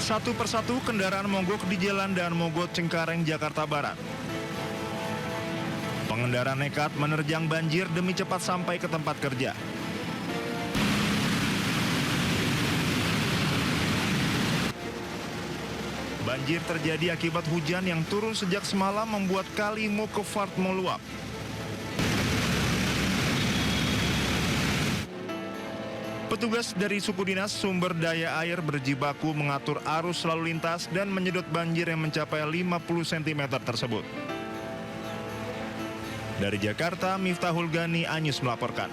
Satu persatu kendaraan mogok di Jalan Daan Mogot, Cengkareng, Jakarta Barat. Pengendara nekat menerjang banjir demi cepat sampai ke tempat kerja. Banjir terjadi akibat hujan yang turun sejak semalam membuat kali Mokofart meluap. Petugas dari suku dinas sumber daya air berjibaku mengatur arus lalu lintas dan menyedot banjir yang mencapai 50 cm tersebut. Dari Jakarta, Miftahul Gani, Anyus melaporkan.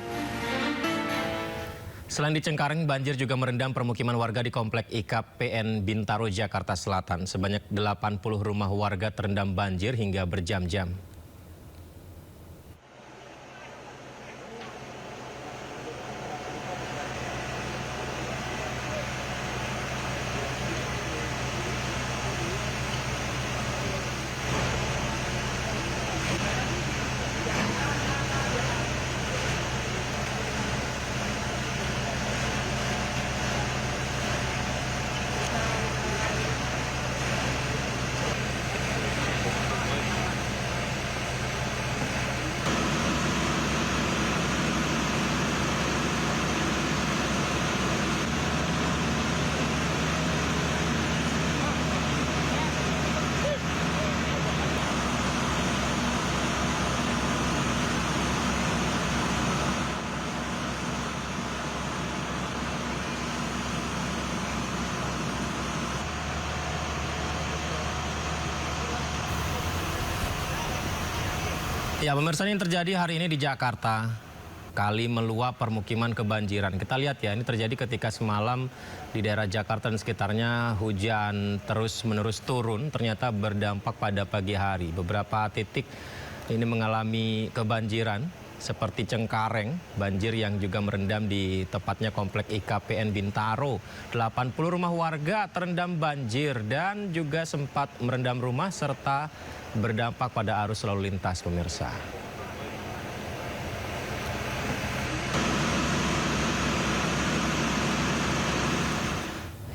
Selain di Cengkareng, banjir juga merendam permukiman warga di Komplek IKPN Bintaro, Jakarta Selatan. Sebanyak 80 rumah warga terendam banjir hingga berjam-jam. Ya, pemirsa, ini terjadi hari ini di Jakarta. Kali meluap, permukiman kebanjiran. Kita lihat ya, ini terjadi ketika semalam di daerah Jakarta dan sekitarnya hujan terus-menerus turun. Ternyata berdampak pada pagi hari. Beberapa titik ini mengalami kebanjiran seperti Cengkareng. Banjir yang juga merendam di tepatnya Komplek IKPN Bintaro. 80 rumah warga terendam banjir dan juga sempat merendam rumah serta berdampak pada arus lalu lintas, pemirsa.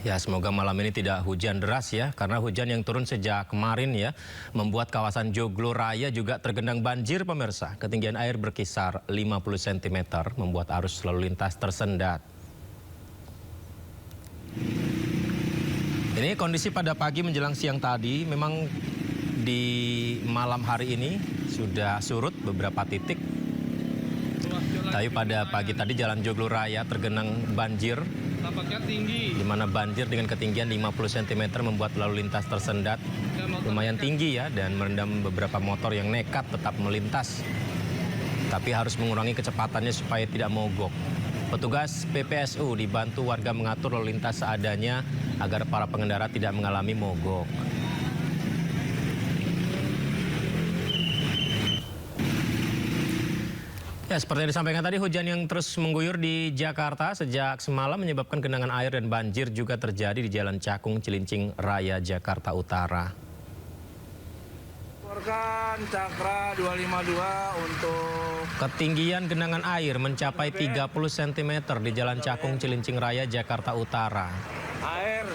Ya, semoga malam ini tidak hujan deras ya, karena hujan yang turun sejak kemarin ya membuat kawasan Joglo Raya juga tergenang banjir, pemirsa. Ketinggian air berkisar 50 cm membuat arus lalu lintas tersendat. Ini kondisi pada pagi menjelang siang tadi. Memang di malam hari ini sudah surut beberapa titik. Tapi pada pagi tadi Jalan Joglo Raya tergenang banjir. Tampaknya tinggi. Di mana banjir dengan ketinggian 50 cm membuat lalu lintas tersendat. Lumayan tinggi ya, dan merendam beberapa motor yang nekat tetap melintas. Tapi harus mengurangi kecepatannya supaya tidak mogok. Petugas PPSU dibantu warga mengatur lalu lintas seadanya agar para pengendara tidak mengalami mogok. Ya, seperti yang disampaikan tadi, hujan yang terus mengguyur di Jakarta sejak semalam menyebabkan genangan air dan banjir juga terjadi di Jalan Cakung, Cilincing Raya, Jakarta Utara. Laporkan Cakra 252 untuk Ketinggian genangan air mencapai 30 cm di Jalan Cakung, Cilincing Raya, Jakarta Utara. air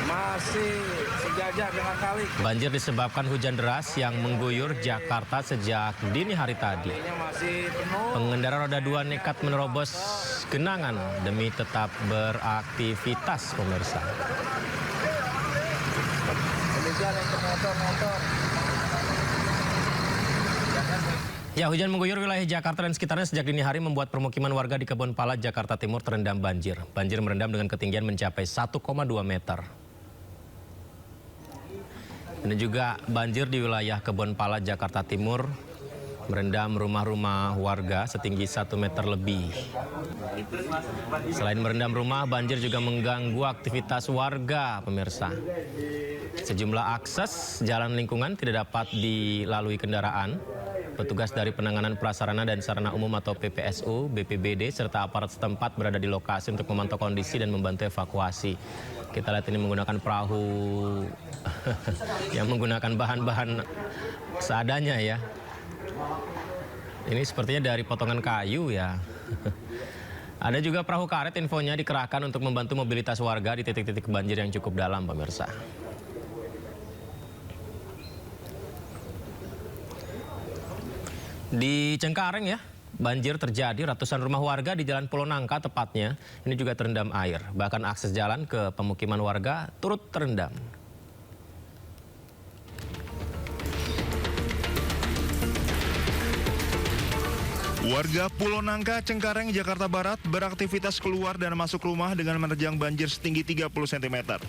masih sejajar dengan kali. Banjir disebabkan hujan deras yang mengguyur Jakarta sejak dini hari tadi. Ini masih penuh. Pengendara roda 2 nekat menerobos genangan demi tetap beraktivitas, pemirsa. Demikian untuk motor-motor. Ya, hujan mengguyur wilayah Jakarta dan sekitarnya sejak dini hari membuat permukiman warga di Kebonpala, Jakarta Timur terendam banjir. Banjir merendam dengan ketinggian mencapai 1,2 meter. Ini juga banjir di wilayah Kebonpala, Jakarta Timur merendam rumah-rumah warga setinggi 1 meter lebih. Selain merendam rumah, banjir juga mengganggu aktivitas warga, pemirsa. Sejumlah akses jalan lingkungan tidak dapat dilalui kendaraan. Petugas dari Penanganan Prasarana dan Sarana Umum atau PPSU, BPBD, serta aparat setempat berada di lokasi untuk memantau kondisi dan membantu evakuasi. Kita lihat ini menggunakan perahu yang menggunakan bahan-bahan seadanya ya. Ini sepertinya dari potongan kayu ya. Ada juga perahu karet infonya dikerahkan untuk membantu mobilitas warga di titik-titik banjir yang cukup dalam, pemirsa. Di Cengkareng ya, banjir terjadi, ratusan rumah warga di Jalan Pulau Nangka tepatnya ini juga terendam air. Bahkan akses jalan ke pemukiman warga turut terendam. Warga Pulau Nangka, Cengkareng, Jakarta Barat beraktivitas keluar dan masuk rumah dengan menerjang banjir setinggi 30 cm.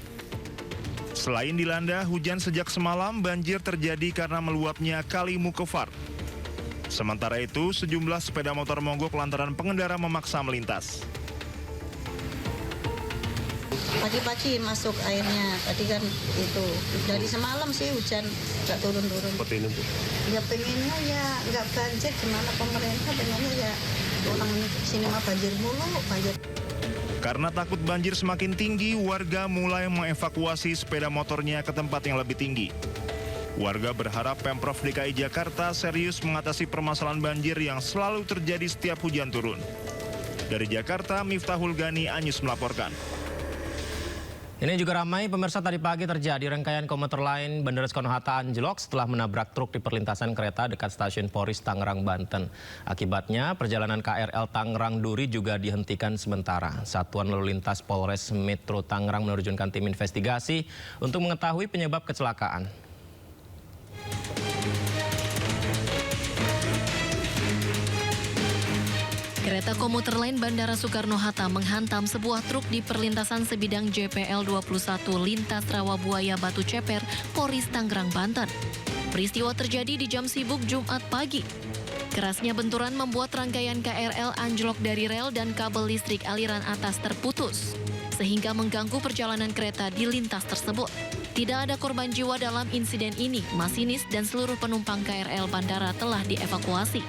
Selain dilanda hujan sejak semalam, banjir terjadi karena meluapnya Kali Mukefar. Sementara itu, sejumlah sepeda motor mogok lantaran pengendara memaksa melintas. Pagi-pagi masuk airnya, tadi kan itu dari semalam sih hujan nggak turun-turun. Ya pengennya ya nggak banjir, gimana pemerintah pengennya ya orang sini mah banjir mulu, banjir. Karena takut banjir semakin tinggi, warga mulai mengevakuasi sepeda motornya ke tempat yang lebih tinggi. Warga berharap Pemprov DKI Jakarta serius mengatasi permasalahan banjir yang selalu terjadi setiap hujan turun. Dari Jakarta, Miftahul Gani, Anyus melaporkan. Ini juga ramai, pemirsa, tadi pagi terjadi rangkaian komuter lain Bandara Soekarno-Hatta anjlok setelah menabrak truk di perlintasan kereta dekat stasiun Polres Tangerang, Banten. Akibatnya, perjalanan KRL Tangerang Duri juga dihentikan sementara. Satuan Lalu Lintas Polres Metro Tangerang menerjunkan tim investigasi untuk mengetahui penyebab kecelakaan. Kereta komuter lain Bandara Soekarno-Hatta menghantam sebuah truk di perlintasan sebidang JPL 21 lintas Rawabuaya Batu Ceper, Polres Tangerang, Banten. Peristiwa terjadi di jam sibuk Jumat pagi. Kerasnya benturan membuat rangkaian KRL anjlok dari rel dan kabel listrik aliran atas terputus, sehingga mengganggu perjalanan kereta di lintas tersebut. Tidak ada korban jiwa dalam insiden ini, masinis dan seluruh penumpang KRL bandara telah dievakuasi.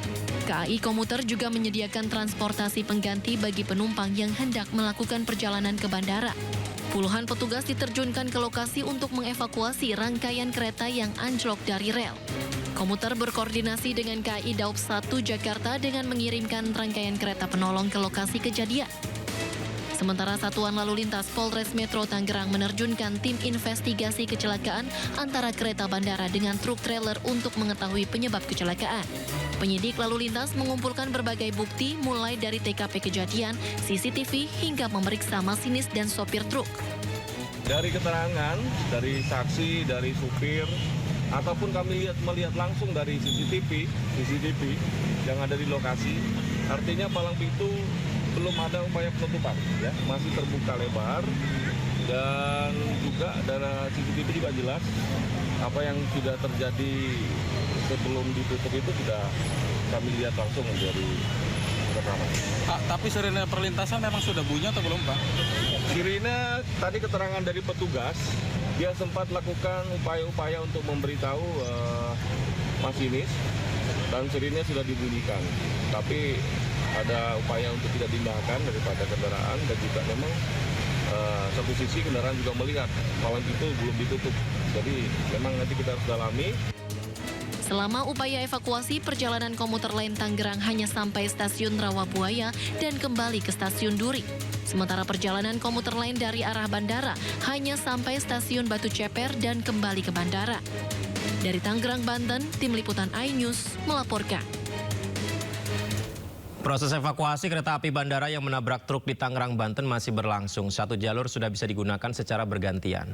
KAI Komuter juga menyediakan transportasi pengganti bagi penumpang yang hendak melakukan perjalanan ke bandara. Puluhan petugas diterjunkan ke lokasi untuk mengevakuasi rangkaian kereta yang anjlok dari rel. Komuter berkoordinasi dengan KAI Daob 1 Jakarta dengan mengirimkan rangkaian kereta penolong ke lokasi kejadian. Sementara Satuan Lalu Lintas Polres Metro Tangerang menerjunkan tim investigasi kecelakaan antara kereta bandara dengan truk trailer untuk mengetahui penyebab kecelakaan. Penyidik lalu lintas mengumpulkan berbagai bukti mulai dari TKP kejadian, CCTV, hingga memeriksa masinis dan sopir truk. Dari keterangan, dari saksi, dari supir, ataupun kami melihat langsung dari CCTV yang ada di lokasi, artinya palang pintu belum ada upaya penutupan, ya, masih terbuka lebar, dan juga dari CCTV juga jelas apa yang sudah terjadi sebelum ditutup itu sudah kami lihat langsung dari rekaman. Tapi sirine perlintasan memang sudah bunyi atau belum, Pak? Sirine tadi keterangan dari petugas, dia sempat lakukan upaya-upaya untuk memberitahu masinis dan sirine sudah dibunyikan. Tapi ada upaya untuk tidak dindahkan daripada kendaraan dan juga memang satu sisi kendaraan juga melihat palang pintu belum ditutup. Jadi memang nanti kita harus dalami. Selama upaya evakuasi, perjalanan komuter lain Tangerang hanya sampai stasiun Rawabuaya dan kembali ke stasiun Duri. Sementara perjalanan komuter lain dari arah bandara hanya sampai stasiun Batu Ceper dan kembali ke bandara. Dari Tangerang, Banten, Tim Liputan iNews melaporkan. Proses evakuasi kereta api bandara yang menabrak truk di Tangerang, Banten masih berlangsung. Satu jalur sudah bisa digunakan secara bergantian.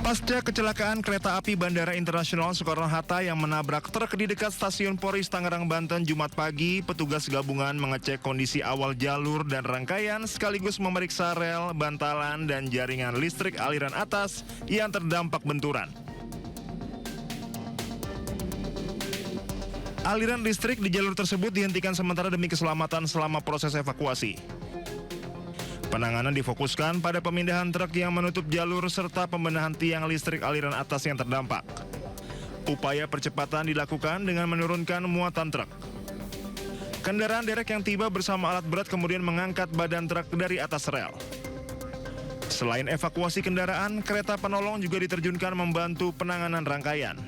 Pasca kecelakaan kereta api Bandara Internasional Soekarno-Hatta yang menabrak truk di dekat stasiun Polres Tangerang, Banten Jumat pagi, petugas gabungan mengecek kondisi awal jalur dan rangkaian sekaligus memeriksa rel, bantalan, dan jaringan listrik aliran atas yang terdampak benturan. Aliran listrik di jalur tersebut dihentikan sementara demi keselamatan selama proses evakuasi. Penanganan difokuskan pada pemindahan truk yang menutup jalur serta pembenahan tiang listrik aliran atas yang terdampak. Upaya percepatan dilakukan dengan menurunkan muatan truk. Kendaraan derek yang tiba bersama alat berat kemudian mengangkat badan truk dari atas rel. Selain evakuasi kendaraan, kereta penolong juga diterjunkan membantu penanganan rangkaian.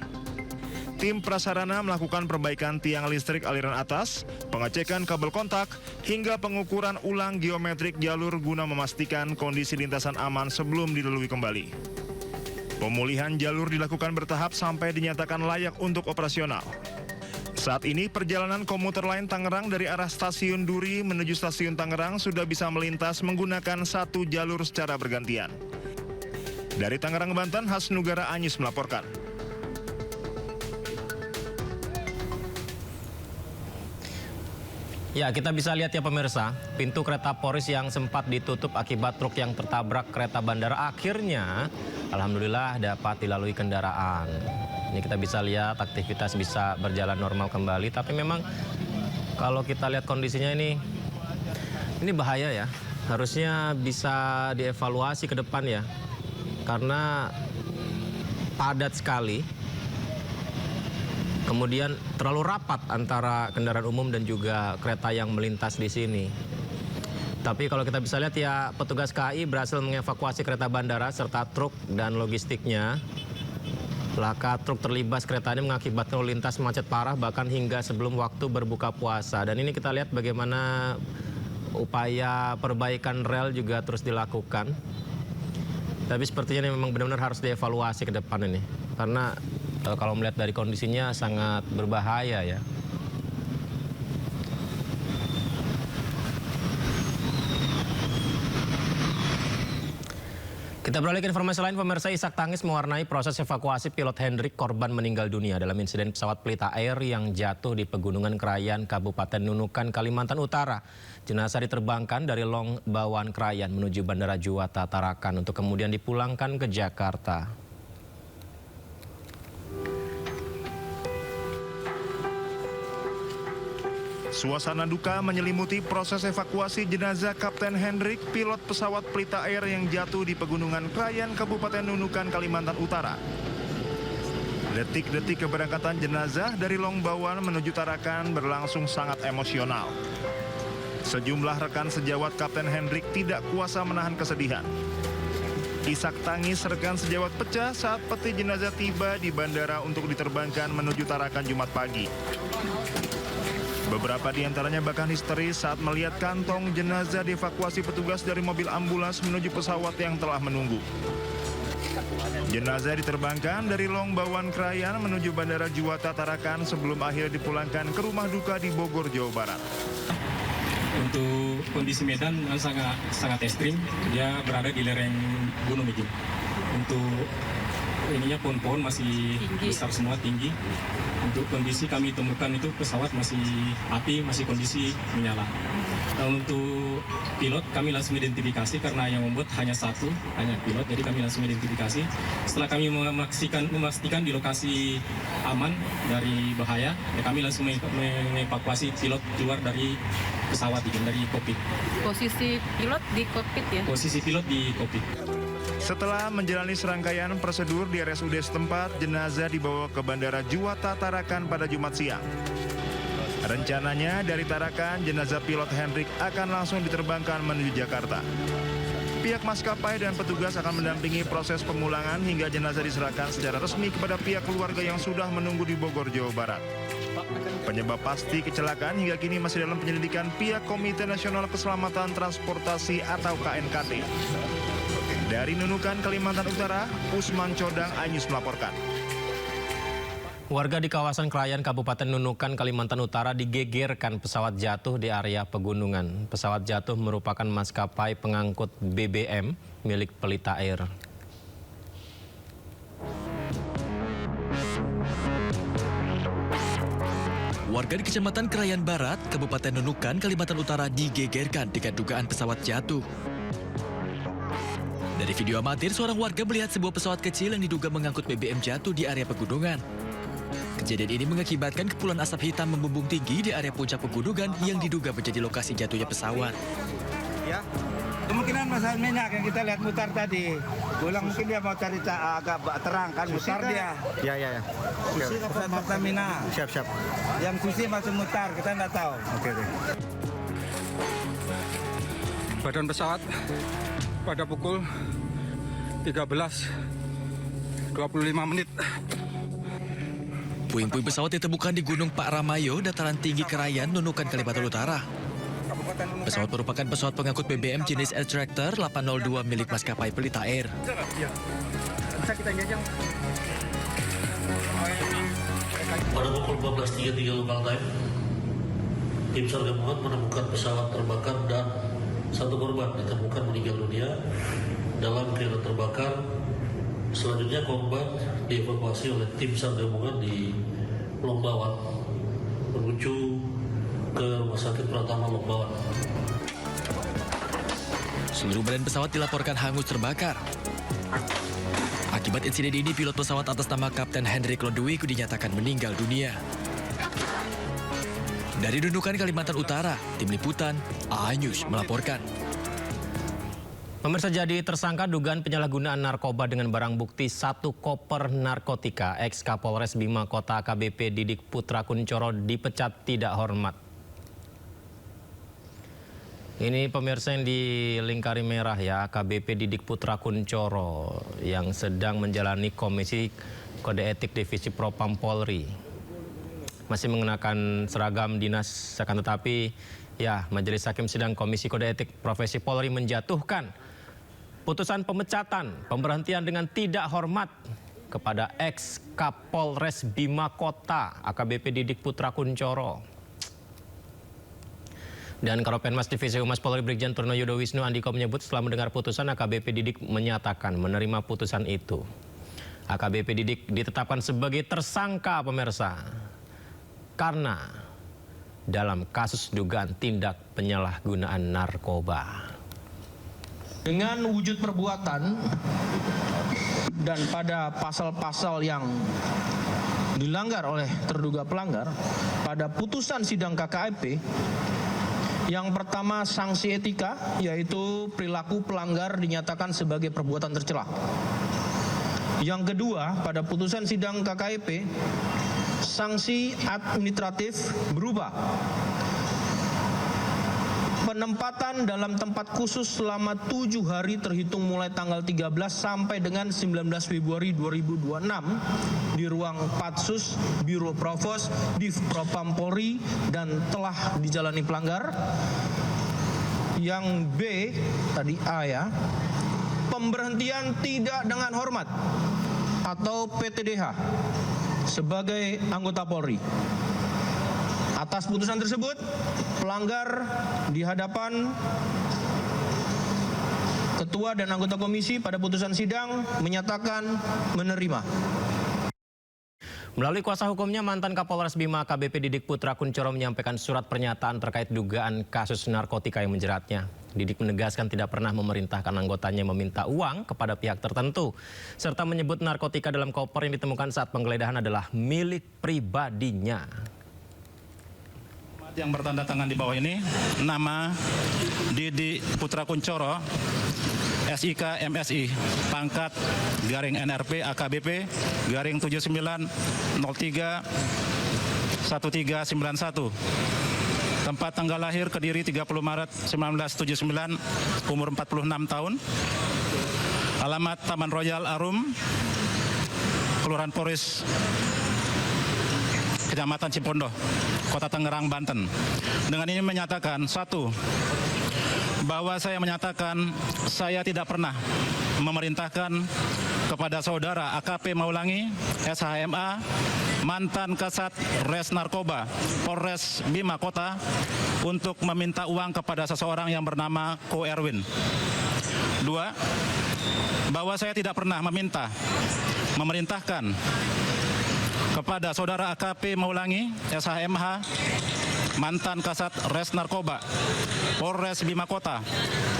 Tim prasarana melakukan perbaikan tiang listrik aliran atas, pengecekan kabel kontak, hingga pengukuran ulang geometrik jalur guna memastikan kondisi lintasan aman sebelum dilalui kembali. Pemulihan jalur dilakukan bertahap sampai dinyatakan layak untuk operasional. Saat ini perjalanan komuter lain Tangerang dari arah stasiun Duri menuju stasiun Tangerang sudah bisa melintas menggunakan satu jalur secara bergantian. Dari Tangerang, Banten, Hasnugara Anyus melaporkan. Ya, kita bisa lihat ya pemirsa, pintu kereta Poris yang sempat ditutup akibat truk yang tertabrak kereta bandara akhirnya alhamdulillah dapat dilalui kendaraan. Ini kita bisa lihat aktivitas bisa berjalan normal kembali, tapi memang kalau kita lihat kondisinya ini bahaya ya. Harusnya bisa dievaluasi ke depan ya. Karena padat sekali. Kemudian terlalu rapat antara kendaraan umum dan juga kereta yang melintas di sini. Tapi kalau kita bisa lihat ya, petugas KAI berhasil mengevakuasi kereta bandara serta truk dan logistiknya. Laka truk terlibas kereta ini mengakibatkan lalu lintas macet parah bahkan hingga sebelum waktu berbuka puasa. Dan ini kita lihat bagaimana upaya perbaikan rel juga terus dilakukan. Tapi sepertinya ini memang benar-benar harus dievaluasi ke depan ini. Karena kalau melihat dari kondisinya sangat berbahaya ya. Kita beralih ke informasi lain, pemirsa. Isak tangis mewarnai proses evakuasi pilot Hendrik, korban meninggal dunia dalam insiden pesawat Pelita Air yang jatuh di Pegunungan Krayan, Kabupaten Nunukan, Kalimantan Utara. Jenazah diterbangkan dari Long Bawan Krayan menuju Bandara Juwata Tarakan untuk kemudian dipulangkan ke Jakarta. Suasana duka menyelimuti proses evakuasi jenazah Kapten Hendrik, pilot pesawat Pelita Air yang jatuh di Pegunungan Krayan, Kabupaten Nunukan, Kalimantan Utara. Detik-detik keberangkatan jenazah dari Long Bawan menuju Tarakan berlangsung sangat emosional. Sejumlah rekan sejawat Kapten Hendrik tidak kuasa menahan kesedihan. Isak tangis rekan sejawat pecah saat peti jenazah tiba di bandara untuk diterbangkan menuju Tarakan Jumat pagi. Beberapa di antaranya bahkan histeris saat melihat kantong jenazah dievakuasi petugas dari mobil ambulans menuju pesawat yang telah menunggu. Jenazah diterbangkan dari Long Bawan Krayan menuju Bandara Juwata Tarakan sebelum akhirnya dipulangkan ke rumah duka di Bogor, Jawa Barat. Untuk kondisi medan sangat ekstrim, dia berada di lereng gunung itu. Untuk ininya pohon-pohon masih besar semua, tinggi. Untuk kondisi kami temukan itu pesawat api masih kondisi menyala. Dan untuk pilot kami langsung identifikasi karena yang membuat hanya pilot, jadi kami langsung identifikasi. Setelah kami memastikan di lokasi aman dari bahaya, ya kami langsung mengevakuasi pilot keluar dari pesawat dari kokpit. Posisi pilot di kokpit ya? Posisi pilot di kokpit. Setelah menjalani serangkaian prosedur di RSUD setempat, jenazah dibawa ke Bandara Juwata Tarakan pada Jumat siang. Rencananya dari Tarakan, jenazah pilot Hendrik akan langsung diterbangkan menuju Jakarta. Pihak maskapai dan petugas akan mendampingi proses pemulangan hingga jenazah diserahkan secara resmi kepada pihak keluarga yang sudah menunggu di Bogor, Jawa Barat. Penyebab pasti kecelakaan hingga kini masih dalam penyelidikan pihak Komite Nasional Keselamatan Transportasi atau KNKT. Dari Nunukan, Kalimantan Utara, Usman Codang, Anyus melaporkan. Warga di kawasan Krayan, Kabupaten Nunukan, Kalimantan Utara digegerkan pesawat jatuh di area pegunungan. Pesawat jatuh merupakan maskapai pengangkut BBM milik Pelita Air. Warga di Kecamatan Krayan Barat, Kabupaten Nunukan, Kalimantan Utara digegerkan dengan dugaan pesawat jatuh. Dari video amatir, seorang warga melihat sebuah pesawat kecil yang diduga mengangkut BBM jatuh di area pegunungan. Kejadian ini mengakibatkan kepulan asap hitam membumbung tinggi di area puncak pegunungan yang diduga menjadi lokasi jatuhnya pesawat. Ya, kemungkinan masalah minyak yang kita lihat mutar tadi. Pulang mungkin dia mau cari agak terang kan, mutar dia. Ya. Susi apa Pertamina? Siap. Yang Susi masih mutar, kita nggak tahu. Oke. Badan pesawat pada pukul 13.25 menit. Puing-puing pesawat ditemukan di Gunung Pak Ramayo, dataran tinggi Kerayan, Nunukan, Kalimantan Utara. Pesawat merupakan pesawat pengangkut BBM jenis Air Tractor 802 milik maskapai Pelita Air. Pada pukul 14.33 local time, tim SAR gabungan menemukan pesawat terbakar dan satu korban ditemukan meninggal dunia dalam kejadian terbakar. Selanjutnya korban dievakuasi oleh tim SAR gabungan di Lombawan menuju ke Rumah Sakit Pratama Lombawan. Seluruh badan pesawat dilaporkan hangus terbakar. Akibat insiden ini, pilot pesawat atas nama Kapten Hendrik Lodewijk dinyatakan meninggal dunia. Dari Nunukan, Kalimantan Utara, Tim Liputan, A-News melaporkan. Pemirsa, jadi tersangka dugaan penyalahgunaan narkoba dengan barang bukti 1 koper narkotika, ex Kapolres Bima Kota AKBP Didik Putra Kuncoro dipecat tidak hormat. Ini pemirsa yang di lingkari merah ya, AKBP Didik Putra Kuncoro yang sedang menjalani Komisi Kode Etik Divisi Propam Polri. Masih mengenakan seragam dinas, akan tetapi ya Majelis Hakim Sidang Komisi Kode Etik Profesi Polri menjatuhkan putusan pemecatan, pemberhentian dengan tidak hormat kepada ex Kapolres Bima Kota AKBP Didik Putra Kuncoro. Dan Karopenmas Divisi Humas Polri Brigjen Purno Yudo Wisnu Andiko menyebut setelah mendengar putusan, AKBP Didik menyatakan menerima putusan itu. AKBP Didik ditetapkan sebagai tersangka, pemirsa, karena dalam kasus dugaan tindak penyalahgunaan narkoba. Dengan wujud perbuatan dan pada pasal-pasal yang dilanggar oleh terduga pelanggar, pada putusan sidang KKEP, yang pertama sanksi etika, yaitu perilaku pelanggar dinyatakan sebagai perbuatan tercela. Yang kedua, pada putusan sidang KKEP, sanksi administratif berubah. Penempatan dalam tempat khusus selama 7 hari terhitung mulai tanggal 13 sampai dengan 19 Februari 2026 di ruang Patsus Biro Provos Div Propam Polri dan telah dijalani pelanggar. Yang B, tadi A ya, pemberhentian tidak dengan hormat atau PTDH sebagai anggota Polri. Atas putusan tersebut, pelanggar di hadapan Ketua dan anggota komisi pada putusan sidang menyatakan menerima. Melalui kuasa hukumnya, mantan Kapolres Bima AKBP Didik Putra Kuncoro menyampaikan surat pernyataan terkait dugaan kasus narkotika yang menjeratnya. Didik menegaskan tidak pernah memerintahkan anggotanya meminta uang kepada pihak tertentu, serta menyebut narkotika dalam koper yang ditemukan saat penggeledahan adalah milik pribadinya. Yang bertanda tangan di bawah ini, nama Didik Putra Kuncoro, SIK MSI, pangkat garing NRP AKBP garing 7903 1391. Tempat tanggal lahir Kediri 30 Maret 1979, umur 46 tahun. Alamat Taman Royal Arum, Kelurahan Poris, Kecamatan Cipondoh, Kota Tangerang, Banten. Dengan ini menyatakan, 1, bahwa saya menyatakan saya tidak pernah memerintahkan kepada saudara AKP Maulangi, SHMA, mantan Kasat Res Narkoba Polres Bima Kota, untuk meminta uang kepada seseorang yang bernama Ko Erwin. 2, bahwa saya tidak pernah memerintahkan kepada saudara AKP Maulangi, SHMH, mantan Kasat Res Narkoba Polres Bima Kota,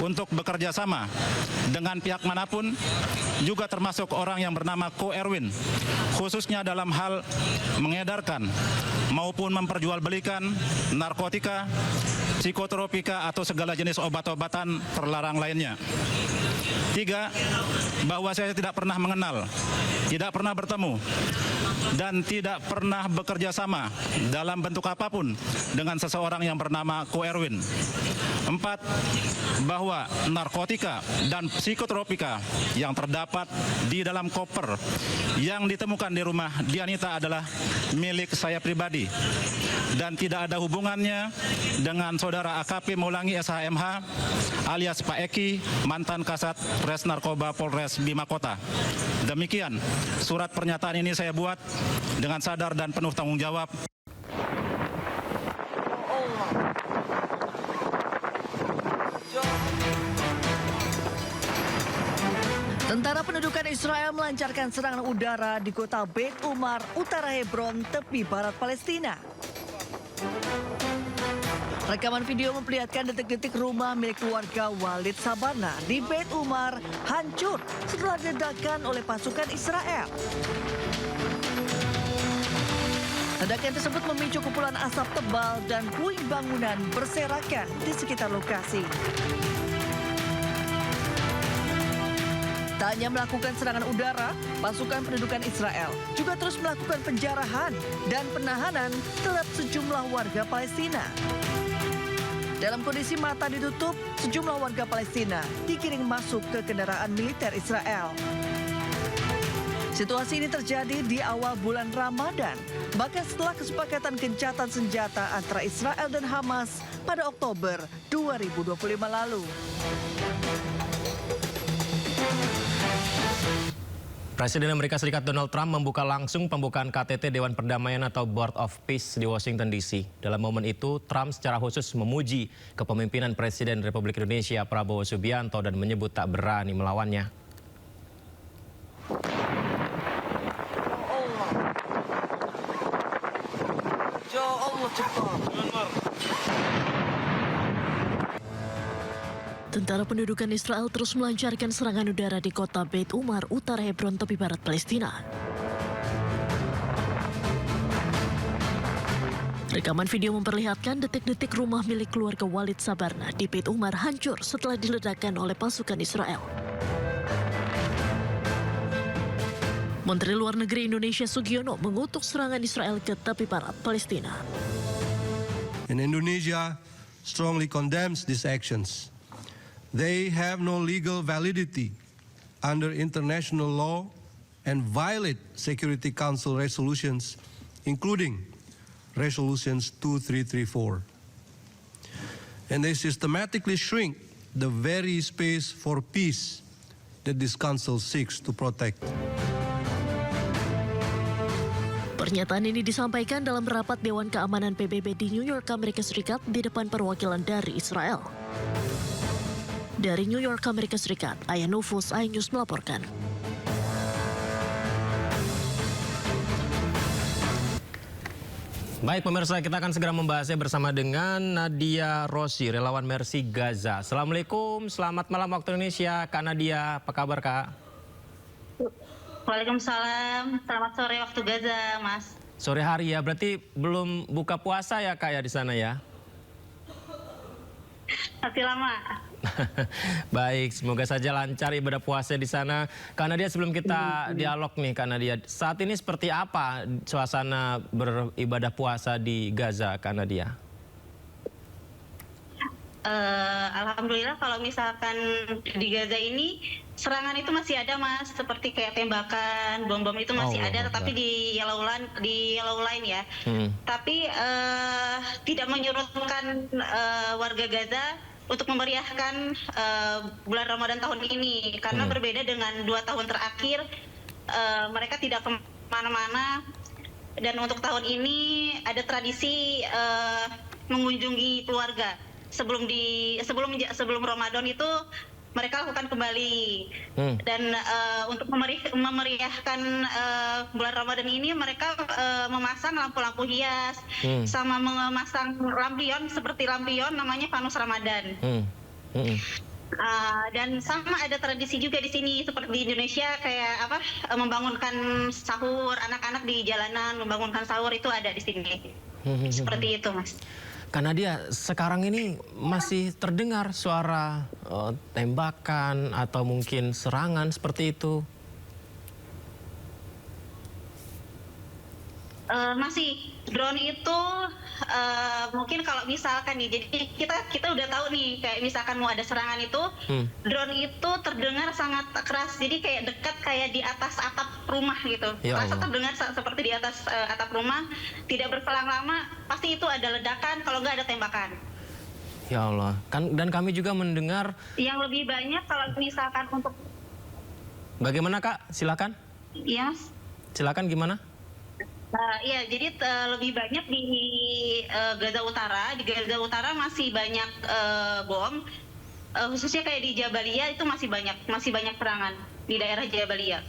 untuk bekerja sama dengan pihak manapun, juga termasuk orang yang bernama Ko Erwin, khususnya dalam hal mengedarkan maupun memperjualbelikan narkotika, psikotropika, atau segala jenis obat-obatan terlarang lainnya. 3, bahwa saya tidak pernah mengenal, tidak pernah bertemu, dan tidak pernah bekerja sama dalam bentuk apapun dengan seseorang yang bernama Ko Erwin. 4. Bahwa narkotika dan psikotropika yang terdapat di dalam koper yang ditemukan di rumah Dianita adalah milik saya pribadi dan tidak ada hubungannya dengan saudara AKP Maulangi SHMH alias Pak Eki, mantan Kasat Res Narkoba Polres Bima Kota. Demikian surat pernyataan ini saya buat dengan sadar dan penuh tanggung jawab. Tentara pendudukan Israel melancarkan serangan udara di kota Beit Umar, utara Hebron, tepi barat Palestina. Rekaman video memperlihatkan detik-detik rumah milik keluarga Walid Sabana di Beit Umar hancur setelah diledakkan oleh pasukan Israel. Ledakan tersebut memicu kepulan asap tebal dan puing bangunan berserakan di sekitar lokasi. Tak hanya melakukan serangan udara, pasukan pendudukan Israel juga terus melakukan penjarahan dan penahanan terhadap sejumlah warga Palestina. Dalam kondisi mata ditutup, sejumlah warga Palestina digiring masuk ke kendaraan militer Israel. Situasi ini terjadi di awal bulan Ramadan, bahkan setelah kesepakatan gencatan senjata antara Israel dan Hamas pada Oktober 2025 lalu. Presiden Amerika Serikat Donald Trump membuka langsung pembukaan KTT Dewan Perdamaian atau Board of Peace di Washington DC. Dalam momen itu, Trump secara khusus memuji kepemimpinan Presiden Republik Indonesia Prabowo Subianto dan menyebut tak berani melawannya. Tentara pendudukan Israel terus melancarkan serangan udara di kota Beit Umar, utara Hebron, tepi barat Palestina. Rekaman video memperlihatkan detik-detik rumah milik keluarga Walid Sabana di Beit Umar hancur setelah diledakkan oleh pasukan Israel. Menteri Luar Negeri Indonesia Sugiono mengutuk serangan Israel ke tepi barat Palestina. And Indonesia strongly condemns these actions. They have no legal validity under international law and violate Security Council resolutions, including resolutions 2334. And they systematically shrink the very space for peace that this council seeks to protect. Pernyataan ini disampaikan dalam rapat Dewan Keamanan PBB di New York, Amerika Serikat di depan perwakilan dari Israel. Dari New York, Amerika Serikat, Aya Nufus, iNews melaporkan. Baik pemirsa, kita akan segera membahasnya bersama dengan Nadia Rossi, relawan Mercy Gaza. Assalamualaikum, selamat malam waktu Indonesia. Kak Nadia, apa kabar Kak? Waalaikumsalam, selamat sore waktu Gaza, Mas. Sore hari ya, berarti belum buka puasa ya Kak ya di sana ya? Masih lama. Baik, semoga saja lancar ibadah puasa di sana. Kak Nadia, sebelum kita dialog nih Kak Nadia, saat ini seperti apa suasana beribadah puasa di Gaza Kak Nadia? Alhamdulillah kalau misalkan di Gaza ini serangan itu masih ada Mas, seperti kayak tembakan, bom-bom itu masih ada, tetapi di yellow line ya. Tapi tidak menyurutkan warga Gaza untuk memeriahkan bulan Ramadan tahun ini, karena berbeda dengan 2 tahun terakhir, mereka tidak kemana-mana, dan untuk tahun ini ada tradisi mengunjungi keluarga. Sebelum Ramadan itu mereka lakukan kembali, dan untuk memeriahkan bulan Ramadan ini mereka memasang lampu-lampu hias, sama memasang lampion, seperti lampion namanya fanus Ramadan. Dan sama ada tradisi juga di sini seperti di Indonesia, kayak apa, membangunkan sahur, anak-anak di jalanan membangunkan sahur itu ada di sini. Seperti itu Mas. Kak Nadia, sekarang ini masih terdengar suara tembakan atau mungkin serangan seperti itu? Masih drone itu mungkin kalau misalkan nih, jadi kita udah tahu nih kayak misalkan mau ada serangan itu, drone itu terdengar sangat keras, jadi kayak dekat kayak di atas atap rumah gitu. Ya Rasa Allah. terdengar seperti di atas atap rumah, tidak berselang lama pasti itu ada ledakan, kalau nggak ada tembakan. Ya Allah. Dan kami juga mendengar. Yang lebih banyak kalau misalkan untuk, Bagaimana Kak? Silakan. iya Mas. Silakan gimana? Iya, jadi lebih banyak di Gaza Utara. Di Gaza Utara masih banyak bom, khususnya kayak di Jabalia itu masih banyak serangan di daerah Jabalia.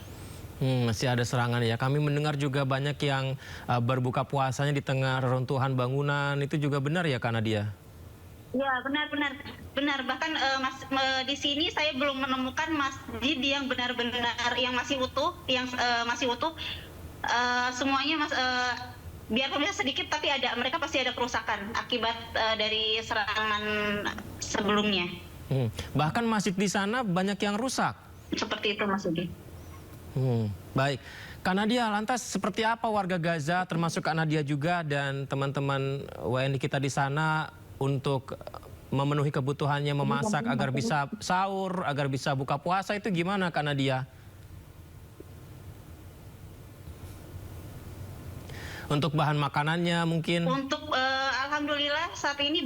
Masih ada serangan ya. Kami mendengar juga banyak yang berbuka puasanya di tengah reruntuhan bangunan. Itu juga benar ya Kak Nadia? Ya, benar. Bahkan di sini saya belum menemukan masjid yang benar-benar yang masih utuh, semuanya biarpun bisa sedikit tapi mereka pasti ada kerusakan akibat dari serangan sebelumnya. Bahkan masjid di sana banyak yang rusak. Seperti itu Mas Udi. Baik. Kak Nadia, lantas seperti apa warga Gaza termasuk Kak Nadia juga dan teman-teman WNI kita di sana untuk memenuhi kebutuhannya memasak agar bisa sahur, agar bisa buka puasa itu gimana Kak Nadia? Untuk bahan makanannya mungkin? Untuk alhamdulillah saat ini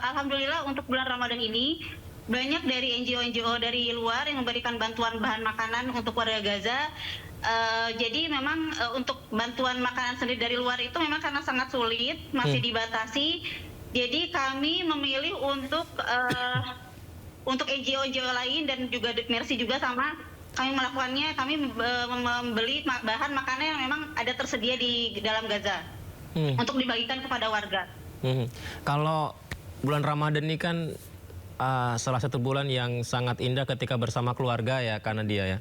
alhamdulillah untuk bulan Ramadan ini banyak dari NGO dari luar yang memberikan bantuan bahan makanan untuk warga Gaza. Jadi memang untuk bantuan makanan sendiri dari luar itu memang karena sangat sulit, masih dibatasi. Jadi kami memilih untuk NGO lain dan juga Mercy juga sama. Kami melakukannya, kami membeli bahan makanan yang memang ada tersedia di dalam Gaza untuk dibagikan kepada warga. Kalau bulan Ramadan ini kan salah satu bulan yang sangat indah ketika bersama keluarga ya Kak Nadia ya.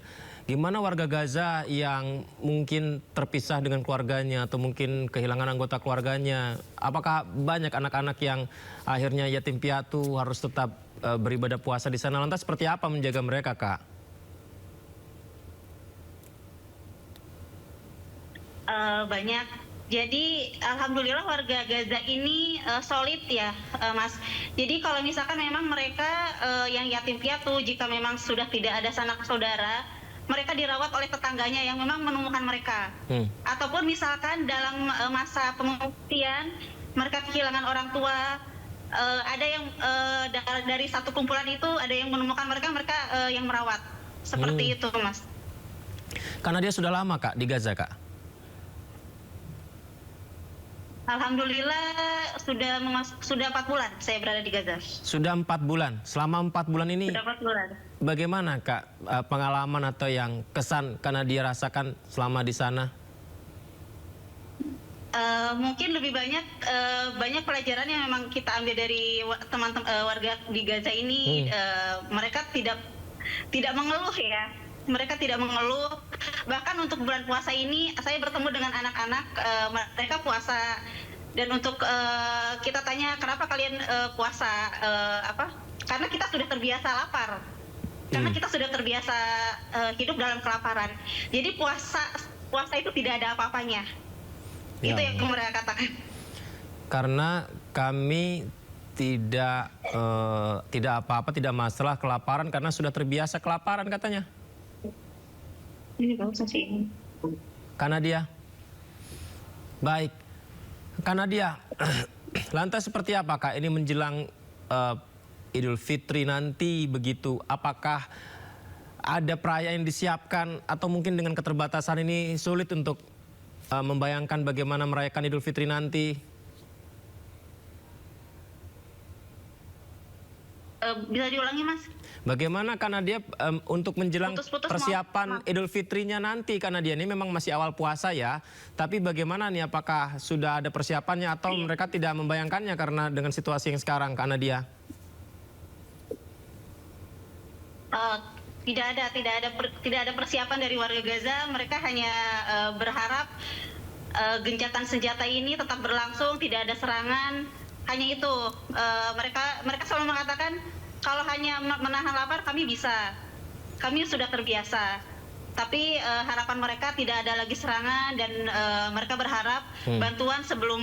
Gimana warga Gaza yang mungkin terpisah dengan keluarganya atau mungkin kehilangan anggota keluarganya? Apakah banyak anak-anak yang akhirnya yatim piatu harus tetap beribadah puasa di sana? Lantas seperti apa menjaga mereka Kak? Banyak. Jadi alhamdulillah warga Gaza ini solid ya Mas. Jadi kalau misalkan memang mereka yang yatim piatu, jika memang sudah tidak ada sanak saudara, mereka dirawat oleh tetangganya yang memang menemukan mereka. Ataupun misalkan dalam masa pengungsian mereka kehilangan orang tua, ada yang dari satu kumpulan itu ada yang menemukan mereka yang merawat. Seperti itu Mas. Karena dia sudah lama Kak di Gaza Kak? Alhamdulillah sudah 4 bulan saya berada di Gaza. Sudah 4 bulan. Selama 4 bulan ini Sudah 4 bulan. bagaimana Kak pengalaman atau yang kesan karena dia rasakan selama di sana? Mungkin lebih banyak pelajaran yang memang kita ambil dari teman-teman warga di Gaza ini. Mereka tidak mengeluh ya. Mereka tidak mengeluh. Bahkan untuk bulan puasa ini saya bertemu dengan anak-anak, mereka puasa, dan untuk kita tanya kenapa kalian puasa, karena kita sudah terbiasa lapar, karena kita sudah terbiasa hidup dalam kelaparan. Jadi puasa itu tidak ada apa-apanya. Ya, itu yang mereka katakan. Karena kami tidak apa-apa, tidak masalah kelaparan karena sudah terbiasa kelaparan katanya. Ini gak usah sih. Kak Nadia. Baik. Kak Nadia, lantas seperti apa Kak ini menjelang Idul Fitri nanti begitu? Apakah ada perayaan yang disiapkan atau mungkin dengan keterbatasan ini sulit untuk membayangkan bagaimana merayakan Idul Fitri nanti? Bisa diulangi Mas? Bagaimana Kak Nadia untuk menjelang persiapan Idul Fitrinya nanti? Kak Nadia, ini memang masih awal puasa ya, tapi bagaimana nih, apakah sudah ada persiapannya atau mereka tidak membayangkannya karena dengan situasi yang sekarang Kak Nadia? Tidak ada persiapan dari warga Gaza. Mereka hanya berharap gencatan senjata ini tetap berlangsung, tidak ada serangan. Hanya itu, mereka selalu mengatakan kalau hanya menahan lapar kami bisa, kami sudah terbiasa. Tapi harapan mereka tidak ada lagi serangan dan mereka berharap bantuan sebelum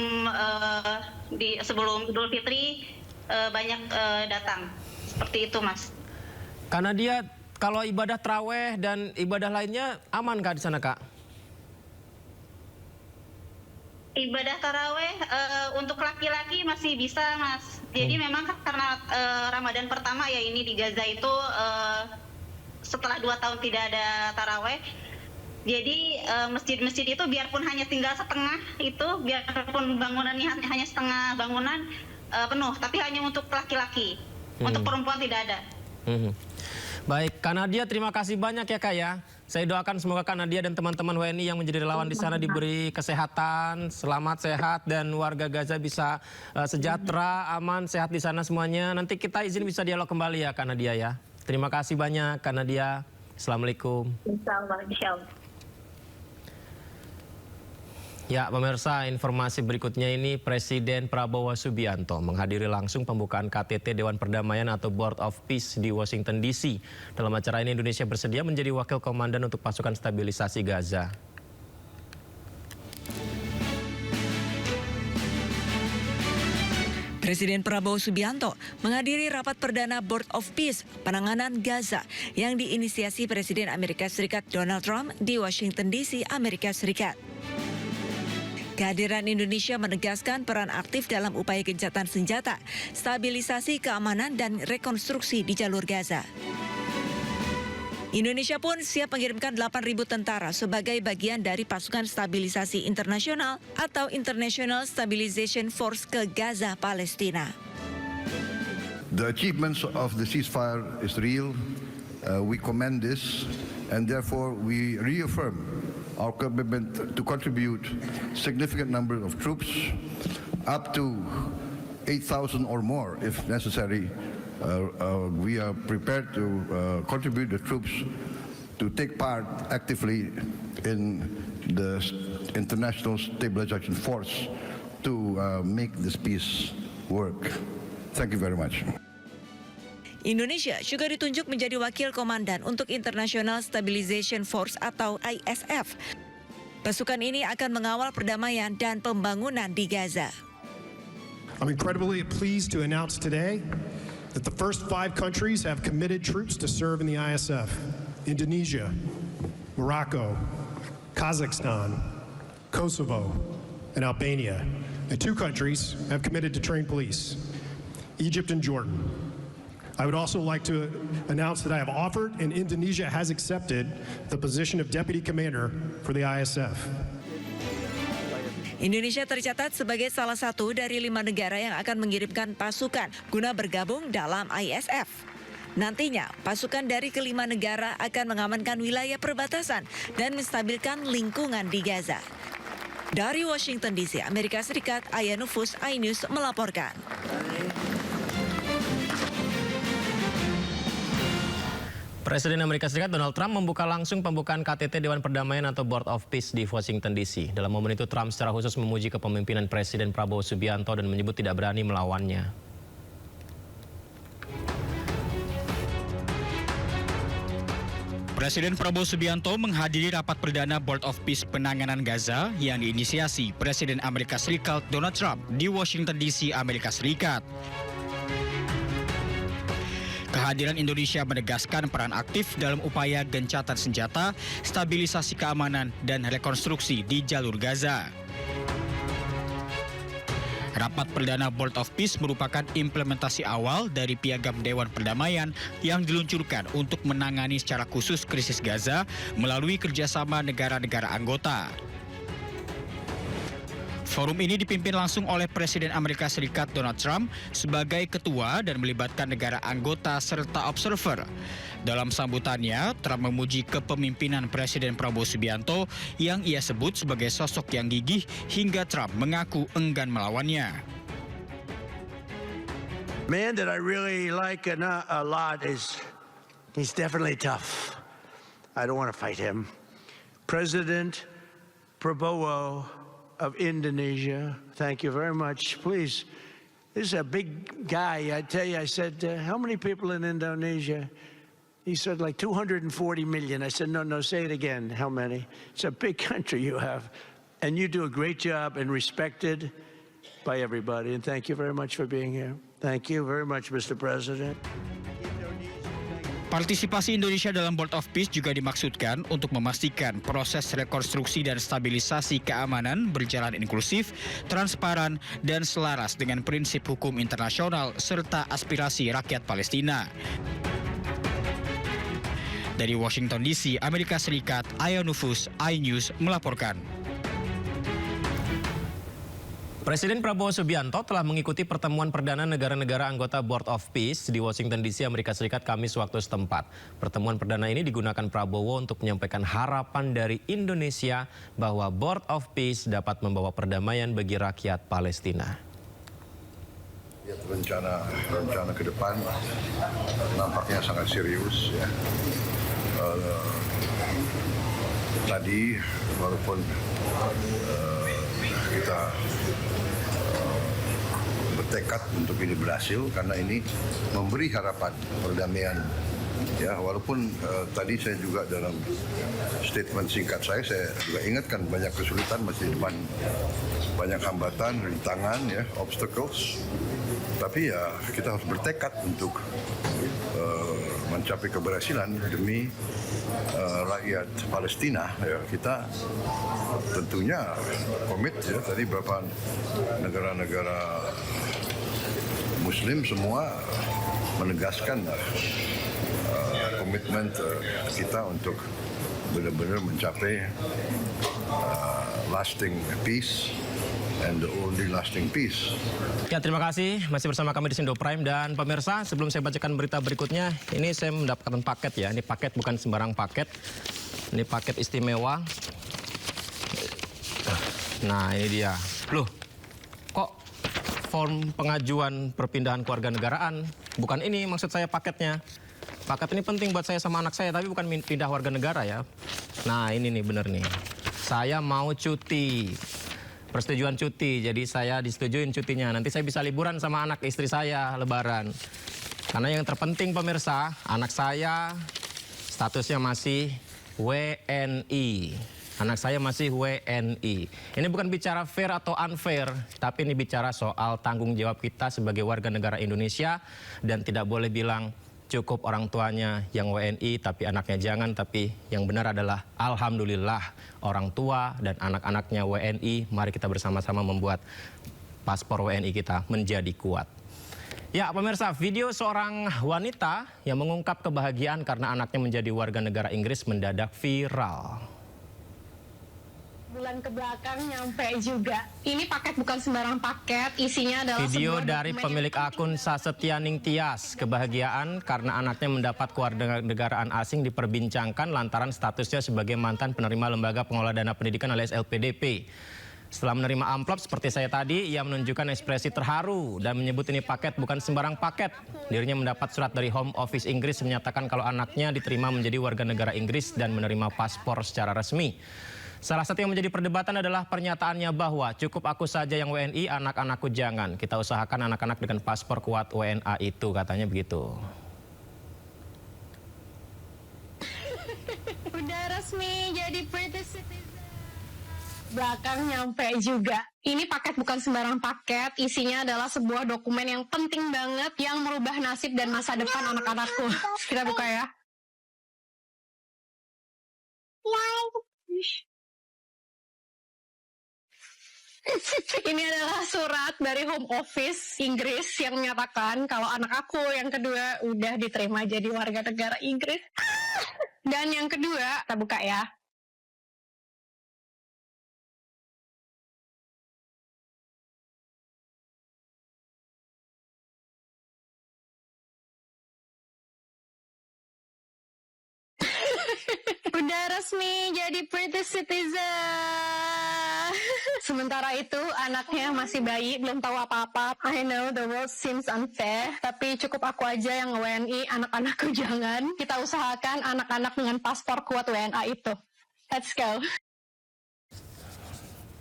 Idul Fitri banyak datang. Seperti itu, Mas. Karena dia kalau ibadah taraweh dan ibadah lainnya aman Kak di sana, Kak? Ibadah taraweh untuk laki-laki masih bisa, Mas. Jadi memang karena Ramadan pertama ya ini di Gaza itu setelah 2 tahun tidak ada taraweh. Jadi masjid-masjid itu biarpun hanya tinggal setengah itu, biarpun bangunannya hanya setengah bangunan penuh, tapi hanya untuk laki-laki. Untuk perempuan tidak ada. Baik, Kak Nadia, terima kasih banyak ya Kak ya. Saya doakan semoga Kak Nadia dan teman-teman WNI yang menjadi relawan di sana diberi kesehatan, selamat, sehat, dan warga Gaza bisa sejahtera, aman, sehat di sana semuanya. Nanti kita izin bisa dialog kembali ya Kak Nadia ya. Terima kasih banyak Kak Nadia. Assalamualaikum. Insyaallah, insyaallah. Ya, pemirsa, informasi berikutnya ini Presiden Prabowo Subianto menghadiri langsung pembukaan KTT Dewan Perdamaian atau Board of Peace di Washington DC. Dalam acara ini Indonesia bersedia menjadi wakil komandan untuk pasukan stabilisasi Gaza. Presiden Prabowo Subianto menghadiri rapat perdana Board of Peace penanganan Gaza yang diinisiasi Presiden Amerika Serikat Donald Trump di Washington DC, Amerika Serikat. Kehadiran Indonesia menegaskan peran aktif dalam upaya gencatan senjata, stabilisasi keamanan dan rekonstruksi di jalur Gaza. Indonesia pun siap mengirimkan 8.000 tentara sebagai bagian dari pasukan stabilisasi internasional atau International Stabilization Force ke Gaza, Palestina. The achievements of the ceasefire is real. We commend this, and therefore we reaffirm our commitment to contribute significant number of troops, up to 8,000 or more if necessary. We are prepared to contribute the troops to take part actively in the International Stabilization Force to make this peace work. Thank you very much. Indonesia juga ditunjuk menjadi wakil komandan untuk International Stabilization Force atau ISF. Pasukan ini akan mengawal perdamaian dan pembangunan di Gaza. I'm incredibly pleased to announce today that the first 5 countries have committed troops to serve in the ISF: Indonesia, Morocco, Kazakhstan, Kosovo, and Albania. And 2 countries have committed to train police: Egypt and Jordan. I would also like to announce that I have offered and Indonesia has accepted the position of Deputy Commander for the ISF. Indonesia tercatat sebagai salah satu dari 5 negara yang akan mengirimkan pasukan guna bergabung dalam ISF. Nantinya, pasukan dari kelima negara akan mengamankan wilayah perbatasan dan menstabilkan lingkungan di Gaza. Dari Washington DC, Amerika Serikat, Aya Nufus, iNews melaporkan. Presiden Amerika Serikat Donald Trump membuka langsung pembukaan KTT Dewan Perdamaian atau Board of Peace di Washington DC. Dalam momen itu Trump secara khusus memuji kepemimpinan Presiden Prabowo Subianto dan menyebut tidak berani melawannya. Presiden Prabowo Subianto menghadiri rapat perdana Board of Peace penanganan Gaza yang diinisiasi Presiden Amerika Serikat Donald Trump di Washington DC, Amerika Serikat. Kehadiran Indonesia menegaskan peran aktif dalam upaya gencatan senjata, stabilisasi keamanan, dan rekonstruksi di jalur Gaza. Rapat perdana Board of Peace merupakan implementasi awal dari Piagam Dewan Perdamaian yang diluncurkan untuk menangani secara khusus krisis Gaza melalui kerjasama negara-negara anggota. Forum ini dipimpin langsung oleh Presiden Amerika Serikat Donald Trump sebagai ketua dan melibatkan negara anggota serta observer. Dalam sambutannya, Trump memuji kepemimpinan Presiden Prabowo Subianto yang ia sebut sebagai sosok yang gigih hingga Trump mengaku enggan melawannya. Man that I really like a lot he's definitely tough. I don't want to fight him. President Prabowo of Indonesia, thank you very much. Please, this is a big guy. I tell you, I said, how many people in Indonesia? He said like 240 million. I said, no, say it again. How many? It's a big country you have. And you do a great job and respected by everybody. And thank you very much for being here. Thank you very much, Mr. President. Partisipasi Indonesia dalam Board of Peace juga dimaksudkan untuk memastikan proses rekonstruksi dan stabilisasi keamanan berjalan inklusif, transparan, dan selaras dengan prinsip hukum internasional serta aspirasi rakyat Palestina. Dari Washington DC, Amerika Serikat, Aya Nufus, iNews melaporkan. Presiden Prabowo Subianto telah mengikuti pertemuan perdana negara-negara anggota Board of Peace di Washington DC, Amerika Serikat, Kamis waktu setempat. Pertemuan perdana ini digunakan Prabowo untuk menyampaikan harapan dari Indonesia bahwa Board of Peace dapat membawa perdamaian bagi rakyat Palestina. Rencana ke depan nampaknya sangat serius ya. Tadi walaupun kita bertekad untuk ini berhasil karena ini memberi harapan perdamaian ya, walaupun tadi saya juga dalam statement singkat saya juga ingatkan banyak kesulitan masih di depan, banyak hambatan, rintangan ya, obstacles, tapi ya kita harus bertekad untuk mencapai keberhasilan demi rakyat Palestina ya. Kita tentunya komit ya, tadi beberapa negara-negara Muslim semua menegaskan komitmen kita untuk benar-benar mencapai lasting peace and the only lasting peace. Ya, terima kasih masih bersama kami di Sindo Prime. Dan pemirsa, sebelum saya bacakan berita berikutnya, ini saya mendapatkan paket ya. Ini paket bukan sembarang paket. Ini paket istimewa. Nah, ini dia. Loh, kok form pengajuan perpindahan kewarganegaraan? Bukan ini maksud saya paketnya. Paket ini penting buat saya sama anak saya, tapi bukan pindah warga negara ya. Nah, ini nih bener nih. Saya mau cuti. Persetujuan cuti, jadi saya disetujuin cutinya. Nanti saya bisa liburan sama anak istri saya lebaran. Karena yang terpenting pemirsa, anak saya statusnya masih WNI. Anak saya masih WNI. Ini bukan bicara fair atau unfair, tapi ini bicara soal tanggung jawab kita sebagai warga negara Indonesia. Dan tidak boleh bilang cukup orang tuanya yang WNI, tapi anaknya jangan. Tapi yang benar adalah alhamdulillah orang tua dan anak-anaknya WNI. Mari kita bersama-sama membuat paspor WNI kita menjadi kuat. Ya pemirsa, video seorang wanita yang mengungkap kebahagiaan karena anaknya menjadi warga negara Inggris mendadak viral. Bulan ke belakang nyampe juga. Ini paket bukan sembarang paket, isinya adalah video dari pemilik akun Sasetyaning Tias. Kebahagiaan karena anaknya mendapat kewarganegaraan asing diperbincangkan lantaran statusnya sebagai mantan penerima lembaga pengelola dana pendidikan alias LPDP. Setelah menerima amplop seperti saya tadi, ia menunjukkan ekspresi terharu dan menyebut ini paket bukan sembarang paket. Dirinya mendapat surat dari Home Office Inggris menyatakan kalau anaknya diterima menjadi warga negara Inggris dan menerima paspor secara resmi. Salah satu yang menjadi perdebatan adalah pernyataannya bahwa cukup aku saja yang WNI, anak-anakku jangan. Kita usahakan anak-anak dengan paspor kuat WNA itu, katanya begitu. Udah resmi jadi British citizen. Belakang nyampe juga. Ini paket bukan sembarang paket, isinya adalah sebuah dokumen yang penting banget yang merubah nasib dan masa depan anak-anakku. Kita buka ya. Ini adalah surat dari Home Office Inggris yang menyatakan kalau anak aku yang kedua udah diterima jadi warga negara Inggris. Dan yang kedua, kita buka ya. Udah resmi jadi British citizen. Sementara itu anaknya masih bayi, belum tahu apa-apa. I know the world seems unfair, tapi cukup aku aja yang WNI, anak-anakku jangan. Kita usahakan anak-anak dengan paspor kuat WNA itu. Let's go.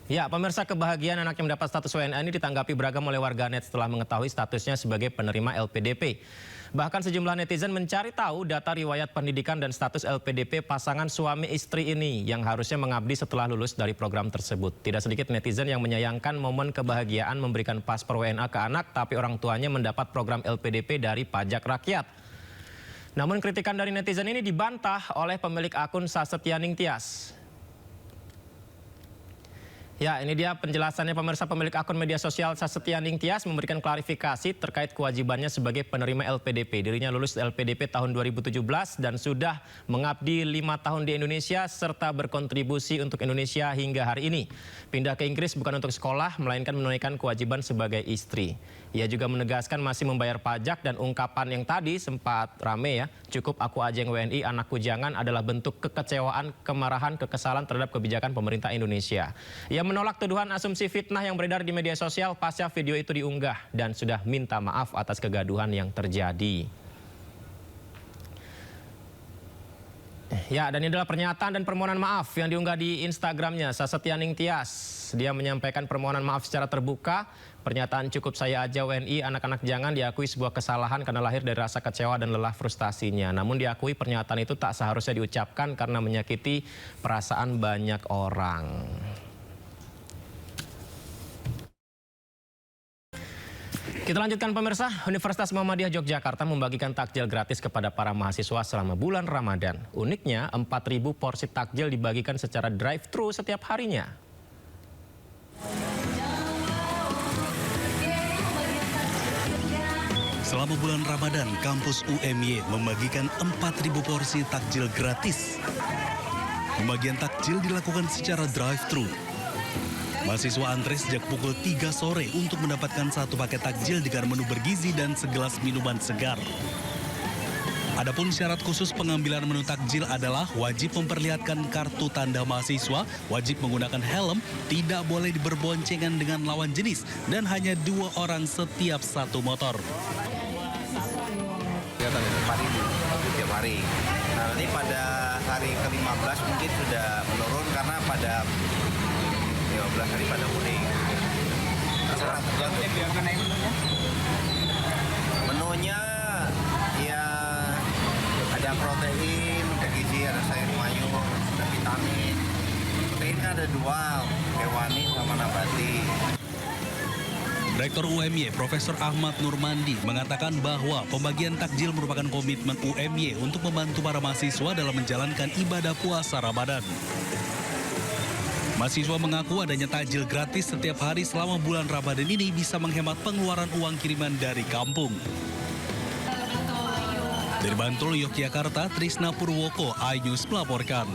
Ya, pemirsa, kebahagiaan anak yang mendapat status WNA ini ditanggapi beragam oleh warganet setelah mengetahui statusnya sebagai penerima LPDP. Bahkan sejumlah netizen mencari tahu data riwayat pendidikan dan status LPDP pasangan suami istri ini yang harusnya mengabdi setelah lulus dari program tersebut. Tidak sedikit netizen yang menyayangkan momen kebahagiaan memberikan paspor WNA ke anak, tapi orang tuanya mendapat program LPDP dari pajak rakyat. Namun kritikan dari netizen ini dibantah oleh pemilik akun Sasetyaning Tias. Ya, ini dia penjelasannya pemirsa. Pemilik akun media sosial Sasetyaning Tias memberikan klarifikasi terkait kewajibannya sebagai penerima LPDP. Dirinya lulus LPDP tahun 2017 dan sudah mengabdi 5 tahun di Indonesia serta berkontribusi untuk Indonesia hingga hari ini. Pindah ke Inggris bukan untuk sekolah, melainkan menunaikan kewajiban sebagai istri. Ia juga menegaskan masih membayar pajak dan ungkapan yang tadi sempat rame ya, cukup aku aja yang WNI, anakku jangan, adalah bentuk kekecewaan, kemarahan, kekesalan terhadap kebijakan pemerintah Indonesia. Ia menolak tuduhan asumsi fitnah yang beredar di media sosial pasca video itu diunggah dan sudah minta maaf atas kegaduhan yang terjadi. Ya, dan ini adalah pernyataan dan permohonan maaf yang diunggah di Instagramnya Sasetyaning Tias. Dia menyampaikan permohonan maaf secara terbuka. Pernyataan cukup saya aja WNI, anak-anak jangan diakui sebuah kesalahan karena lahir dari rasa kecewa dan lelah frustasinya. Namun diakui pernyataan itu tak seharusnya diucapkan karena menyakiti perasaan banyak orang. Kita lanjutkan pemirsa, Universitas Muhammadiyah Yogyakarta membagikan takjil gratis kepada para mahasiswa selama bulan Ramadan. Uniknya, 4.000 porsi takjil dibagikan secara drive-thru setiap harinya. Selama bulan Ramadan, kampus UMY membagikan 4.000 porsi takjil gratis. Pembagian takjil dilakukan secara drive-thru. Mahasiswa antre sejak pukul 3 sore untuk mendapatkan satu paket takjil dengan menu bergizi dan segelas minuman segar. Adapun syarat khusus pengambilan menu takjil adalah wajib memperlihatkan kartu tanda mahasiswa, wajib menggunakan helm, tidak boleh berboncengan dengan lawan jenis, dan hanya 2 orang setiap satu motor. Setiap hari. Nah, nanti pada hari ke-15 mungkin sudah menurun karena pada 15 hari pada mudik. Menunya ya ada protein, ada gizi, ada sayur mayur, ada vitamin. Protein kan ada 2, hewani sama nabati. Rektor UMY, Profesor Ahmad Nurmandi, mengatakan bahwa pembagian takjil merupakan komitmen UMY untuk membantu para mahasiswa dalam menjalankan ibadah puasa Ramadan. Mahasiswa mengaku adanya takjil gratis setiap hari selama bulan Ramadan ini bisa menghemat pengeluaran uang kiriman dari kampung. Dari Bantul, Yogyakarta, Trisna Purwoko, iNews melaporkan.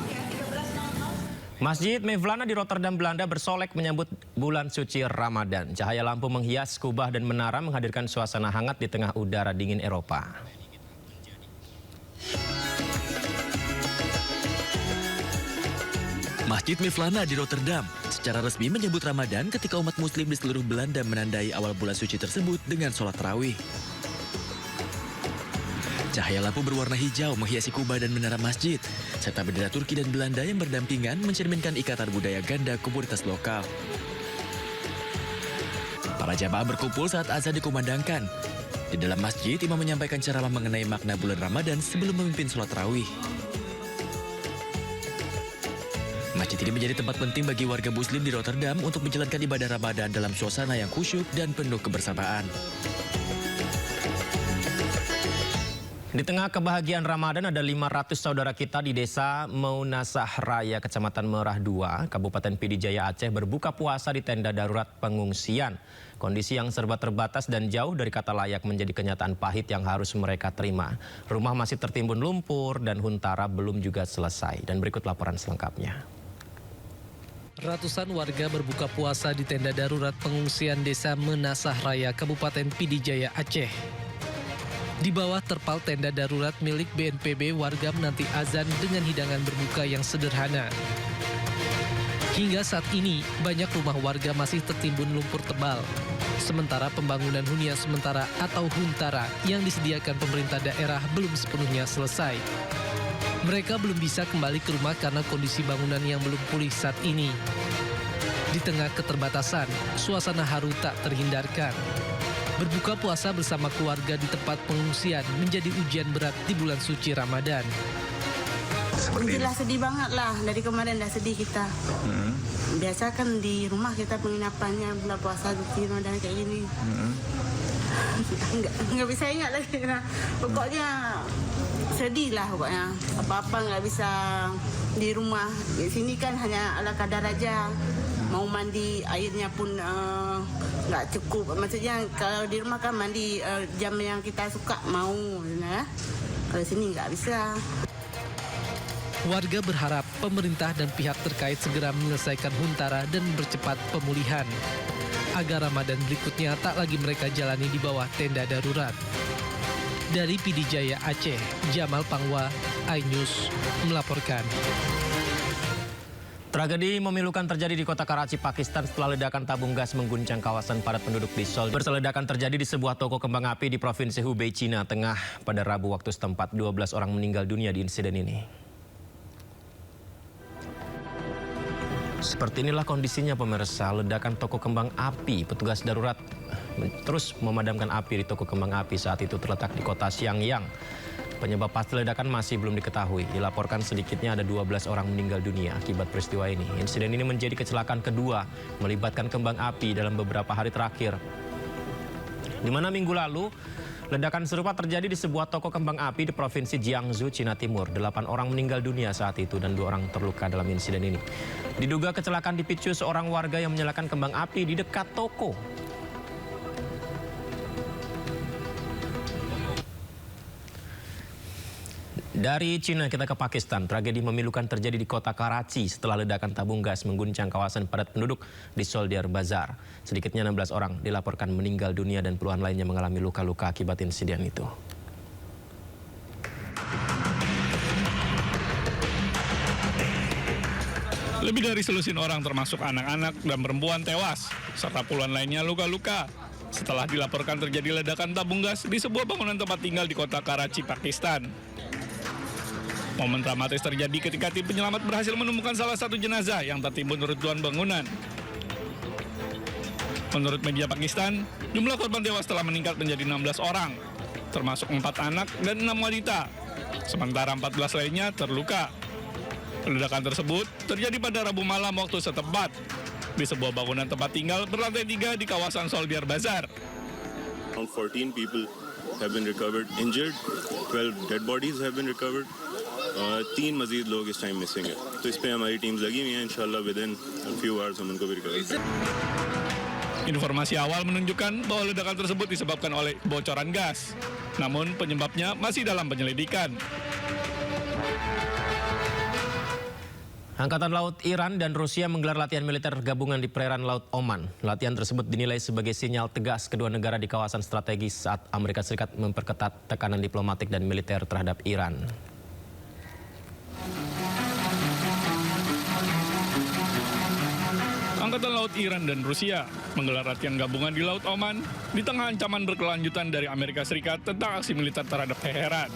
Masjid Mevlana di Rotterdam, Belanda bersolek menyambut bulan suci Ramadan. Cahaya lampu menghias kubah dan menara menghadirkan suasana hangat di tengah udara dingin Eropa. Masjid Mevlana di Rotterdam secara resmi menyambut Ramadan ketika umat muslim di seluruh Belanda menandai awal bulan suci tersebut dengan sholat tarawih. Cahaya lampu berwarna hijau menghiasi kubah dan menara masjid, serta bendera Turki dan Belanda yang berdampingan mencerminkan ikatan budaya ganda komunitas lokal. Para jamaah berkumpul saat azan dikumandangkan. Di dalam masjid, imam menyampaikan ceramah mengenai makna bulan Ramadan sebelum memimpin sholat tarawih. Masjid ini menjadi tempat penting bagi warga muslim di Rotterdam untuk menjalankan ibadah Ramadan dalam suasana yang khusyuk dan penuh kebersamaan. Di tengah kebahagiaan Ramadan, ada 500 saudara kita di desa Maunasah Raya, Kecamatan Merah 2, Kabupaten Pidijaya Aceh berbuka puasa di tenda darurat pengungsian. Kondisi yang serba terbatas dan jauh dari kata layak menjadi kenyataan pahit yang harus mereka terima. Rumah masih tertimbun lumpur dan huntara belum juga selesai. Dan berikut laporan selengkapnya. Ratusan warga berbuka puasa di tenda darurat pengungsian desa Menasah Raya, Kabupaten Pidijaya Aceh. Di bawah terpal tenda darurat milik BNPB, warga menanti azan dengan hidangan berbuka yang sederhana. Hingga saat ini, banyak rumah warga masih tertimbun lumpur tebal. Sementara pembangunan hunian sementara atau huntara yang disediakan pemerintah daerah belum sepenuhnya selesai. Mereka belum bisa kembali ke rumah karena kondisi bangunan yang belum pulih saat ini. Di tengah keterbatasan, suasana haru tak terhindarkan. Berbuka puasa bersama keluarga di tempat pengungsian menjadi ujian berat di bulan suci Ramadan. Alhamdulillah sedih banget lah, dari kemarin dah sedih kita. Biasa kan di rumah kita penginapannya bulan puasa di Ramadan kayak gini. Nggak bisa ingat lagi. Pokoknya sedih lah pokoknya. Apa-apa nggak bisa di rumah. Di sini kan hanya ala kadar aja. Mau mandi airnya pun nggak cukup. Maksudnya kalau di rumah kan mandi jam yang kita suka mau. Ya. Kalau sini nggak bisa. Warga berharap pemerintah dan pihak terkait segera menyelesaikan huntara dan mempercepat pemulihan agar Ramadan berikutnya tak lagi mereka jalani di bawah tenda darurat. Dari Pidijaya Aceh, Jamal Pangwa, iNews melaporkan. Tragedi memilukan terjadi di kota Karachi, Pakistan setelah ledakan tabung gas mengguncang kawasan padat penduduk di Seoul. Ledakan terjadi di sebuah toko kembang api di Provinsi Hubei, Cina Tengah pada Rabu waktu setempat. 12 orang meninggal dunia di insiden ini. Seperti inilah kondisinya pemirsa, ledakan toko kembang api. Petugas darurat terus memadamkan api di toko kembang api saat itu terletak di kota Xiangyang. Penyebab pasti ledakan masih belum diketahui. Dilaporkan sedikitnya ada 12 orang meninggal dunia akibat peristiwa ini. Insiden ini menjadi kecelakaan kedua melibatkan kembang api dalam beberapa hari terakhir. Di mana minggu lalu, ledakan serupa terjadi di sebuah toko kembang api di Provinsi Jiangsu, Cina Timur. 8 orang meninggal dunia saat itu dan 2 orang terluka dalam insiden ini. Diduga kecelakaan dipicu seorang warga yang menyalakan kembang api di dekat toko. Dari Cina kita ke Pakistan. Tragedi memilukan terjadi di kota Karachi setelah ledakan tabung gas mengguncang kawasan padat penduduk di Soldier Bazar. Sedikitnya 16 orang dilaporkan meninggal dunia dan puluhan lainnya mengalami luka-luka akibat insiden itu. Lebih dari selusin orang termasuk anak-anak dan perempuan tewas, serta puluhan lainnya luka-luka setelah dilaporkan terjadi ledakan tabung gas di sebuah bangunan tempat tinggal di kota Karachi, Pakistan. Momen dramatis terjadi ketika tim penyelamat berhasil menemukan salah satu jenazah yang tertimbun reruntuhan bangunan. Menurut media Pakistan, jumlah korban tewas telah meningkat menjadi 16 orang, termasuk 4 anak dan 6 wanita, sementara 14 lainnya terluka. Ledakan tersebut terjadi pada Rabu malam waktu setempat di sebuah bangunan tempat tinggal berlantai 3 di kawasan Soldier Bazar. Around 14 people have been recovered injured, 12 dead bodies have been recovered. 3 मजीद लोग इस time missing है, तो इस पे हमारी टीम्स लगी हुई हैं. इंशाल्लाह within a few hours हम उनको भी रिकवर करेंगे. Informasi awal menunjukkan bahwa ledakan tersebut disebabkan oleh bocoran gas. Namun penyebabnya masih dalam penyelidikan. Angkatan Laut Iran dan Rusia menggelar latihan militer gabungan di perairan Laut Oman. Latihan tersebut dinilai sebagai sinyal tegas kedua negara di kawasan strategis saat Amerika Serikat memperketat tekanan diplomatik dan militer terhadap Iran. Angkatan Laut Iran dan Rusia menggelar latihan gabungan di Laut Oman di tengah ancaman berkelanjutan dari Amerika Serikat tentang aksi militer terhadap Teheran.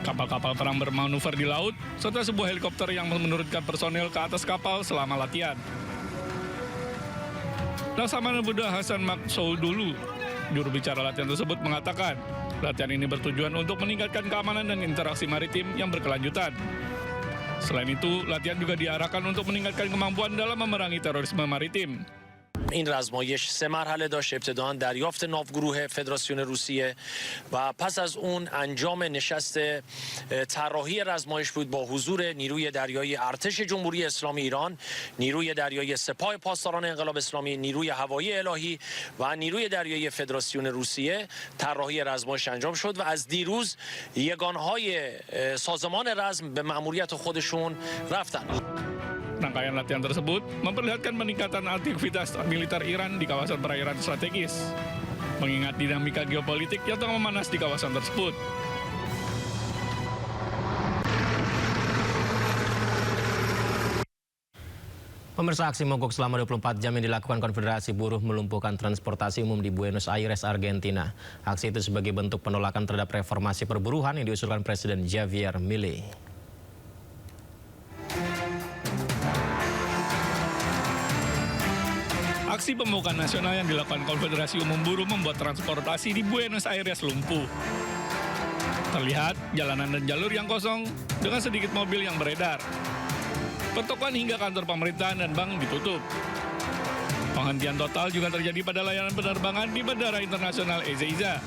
Kapal-kapal perang bermanuver di laut, serta sebuah helikopter yang menurunkan personel ke atas kapal selama latihan. Laksamana Buddha Hasan Maksoudulu, juru bicara latihan tersebut mengatakan, latihan ini bertujuan untuk meningkatkan keamanan dan interaksi maritim yang berkelanjutan. Selain itu, latihan juga diarahkan untuk meningkatkan kemampuan dalam memerangi terorisme maritim. این رزمایش 3 مرحله داشت. ابتداً دریافت ناوگروه فدراسیون روسیه و پس از اون انجام نشست طراحی رزمایش بود با حضور نیروی دریایی ارتش جمهوری اسلامی ایران، نیروی دریایی سپاه پاسداران انقلاب اسلامی، نیروی هوایی الهی و نیروی دریایی فدراسیون روسیه. طراحی رزمایش انجام شد و از دیروز یگانهای سازمان رزم به مأموریت خودشون رفتن. Rangkaian latihan tersebut memperlihatkan peningkatan aktivitas militer Iran di kawasan perairan strategis, mengingat dinamika geopolitik yang tengah memanas di kawasan tersebut. Pemirsa, aksi mogok selama 24 jam yang dilakukan Konfederasi Buruh melumpuhkan transportasi umum di Buenos Aires, Argentina. Aksi itu sebagai bentuk penolakan terhadap reformasi perburuhan yang diusulkan Presiden Javier Milei. Aksi pembukaan nasional yang dilakukan Konfederasi Umum Buruh membuat transportasi di Buenos Aires lumpuh. Terlihat jalanan dan jalur yang kosong dengan sedikit mobil yang beredar. Pertokoan hingga kantor pemerintahan dan bank ditutup. Penghentian total juga terjadi pada layanan penerbangan di Bandara Internasional Ezeiza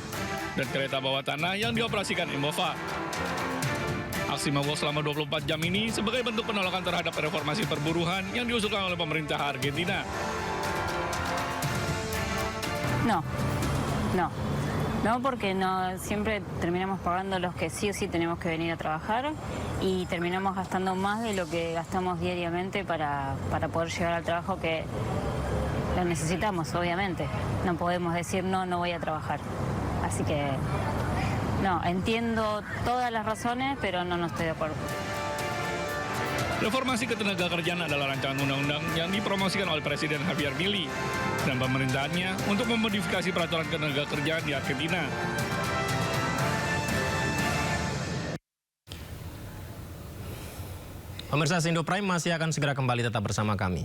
dan kereta bawah tanah yang dioperasikan Emova. Aksi mogok selama 24 jam ini sebagai bentuk penolakan terhadap reformasi perburuhan yang diusulkan oleh pemerintah Argentina. No, porque no siempre terminamos pagando los que sí o sí tenemos que venir a trabajar y terminamos gastando más de lo que gastamos diariamente para poder llegar al trabajo que lo necesitamos, obviamente. No podemos decir no voy a trabajar. Así que no, entiendo todas las razones, pero no estoy de acuerdo. Reformasi ketenagakerjaan adalah rancangan undang-undang yang dipromosikan oleh Presiden Javier Milei dan pemerintahannya untuk memodifikasi peraturan ketenagakerjaan di Argentina. Pemirsa Indo Prime masih akan segera kembali, tetap bersama kami.